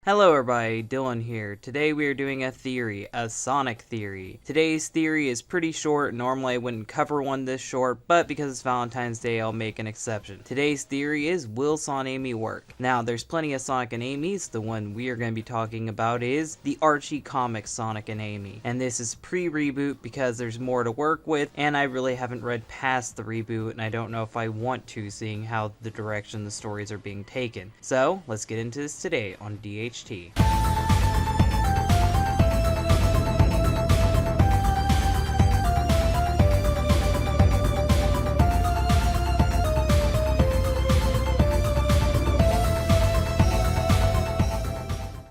Hello everybody, Dylan here. Today we are doing a theory, a Sonic theory. Today's theory is pretty short. Normally I wouldn't cover one this short, but because it's Valentine's Day I'll make an exception. Today's theory is, will SonAmy work? Now there's plenty of Sonic and Amy's. The one we are going to be talking about is the Archie comic Sonic and Amy. And this is pre-reboot because there's more to work with, and I really haven't read past the reboot, and I don't know if I want to, seeing how the direction the stories are being taken. So let's get into this today on DHT.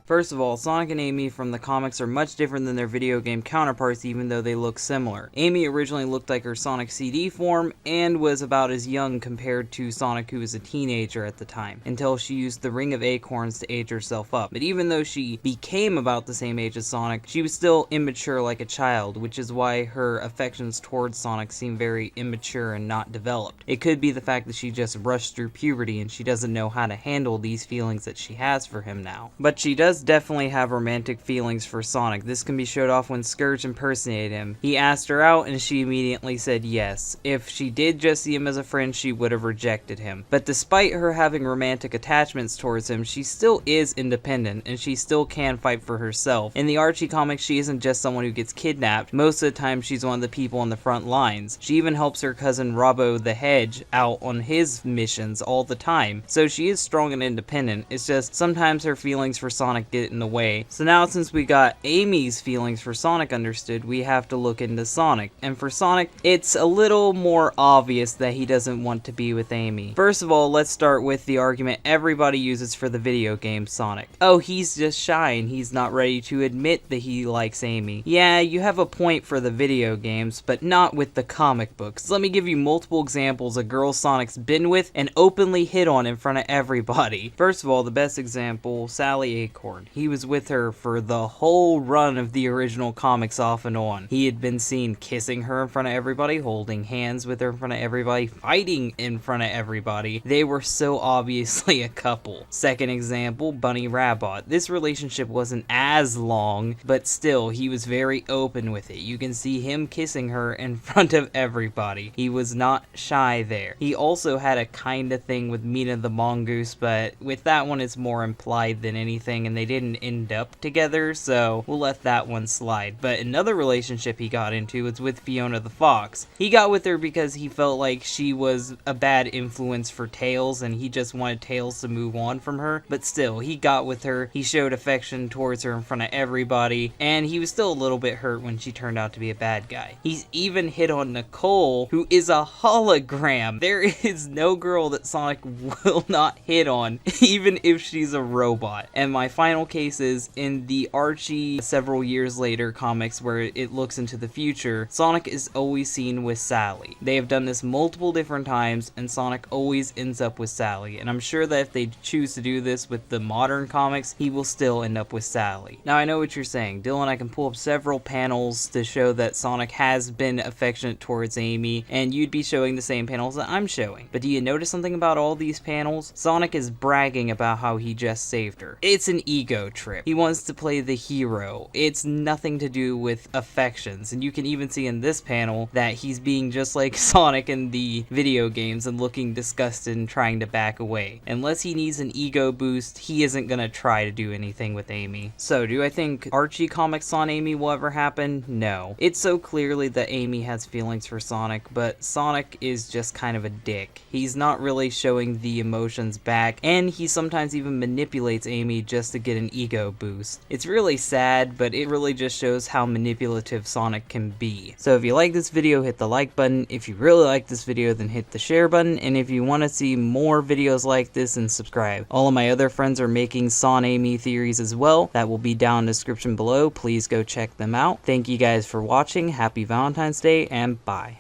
First of all, Sonic and Amy from the comics are much different than their video game counterparts, even though they look similar. Amy originally looked like her Sonic CD form and was about as young compared to Sonic, who was a teenager at the time, until she used the Ring of Acorns to age herself up. But even though she became about the same age as Sonic, she was still immature like a child, which is why her affections towards Sonic seem very immature and not developed. It could be the fact that she just rushed through puberty and she doesn't know how to handle these feelings that she has for him now. But she does definitely have romantic feelings for Sonic. This can be showed off when Scourge impersonated him. He asked her out and she immediately said yes. If she did just see him as a friend, she would have rejected him. But despite her having romantic attachments towards him, she still is independent and she still can fight for herself. In the Archie comics, she isn't just someone who gets kidnapped. Most of the time, she's one of the people on the front lines. She even helps her cousin Robbo the Hedge out on his missions all the time. So she is strong and independent. It's just sometimes her feelings for Sonic get in the way. So now, since we got Amy's feelings for Sonic understood, we have to look into Sonic. And for Sonic, it's a little more obvious that he doesn't want to be with Amy. First of all, let's start with the argument everybody uses for the video game Sonic. Oh, he's just shy and he's not ready to admit that he likes Amy. Yeah, you have a point for the video games, but not with the comic books. Let me give you multiple examples of girls Sonic's been with and openly hit on in front of everybody. First of all, the best example, Sally Acorn. He was with her for the whole run of the original comics off and on. He had been seen kissing her in front of everybody, holding hands with her in front of everybody, fighting in front of everybody. They were so obviously a couple. Second example, Bunny Rabbit. This relationship wasn't as long, but still, he was very open with it. You can see him kissing her in front of everybody. He was not shy there. He also had a kind of thing with Mina the Mongoose, but with that one it's more implied than anything, and they didn't end up together, so we'll let that one slide. But another relationship he got into was with Fiona the Fox. He got with her because he felt like she was a bad influence for Tails and he just wanted Tails to move on from her, but still, he got with her, he showed affection towards her in front of everybody, and he was still a little bit hurt when she turned out to be a bad guy. He's even hit on Nicole, who is a hologram. There is no girl that Sonic will not hit on, even if she's a robot. And my final case is in the Archie several years later comics where it looks into the future. Sonic is always seen with Sally. They have done this multiple different times and Sonic always ends up with Sally, and I'm sure that if they choose to do this with the modern comics, he will still end up with Sally. Now I know what you're saying, Dylan, I can pull up several panels to show that Sonic has been affectionate towards Amy, and you'd be showing the same panels that I'm showing. But do you notice something about all these panels? Sonic is bragging about how he just saved her. It's an ego trip. He wants to play the hero. It's nothing to do with affections, and you can even see in this panel that he's being just like Sonic in the video games and looking disgusted and trying to back away. Unless he needs an ego boost, he isn't gonna try to do anything with Amy. So do I think Archie comics on Amy will ever happen? No. It's so clearly that Amy has feelings for Sonic, but Sonic is just kind of a dick. He's not really showing the emotions back, and he sometimes even manipulates Amy just to get an ego boost. It's really sad, but it really just shows how manipulative Sonic can be. So if you like this video, hit the like button. If you really like this video, then hit the share button, and if you want to see more videos like this, then subscribe. All of my other friends are making SonAmy theories as well. That will be down in the description below. Please go check them out. Thank you guys for watching. Happy Valentine's Day, and bye.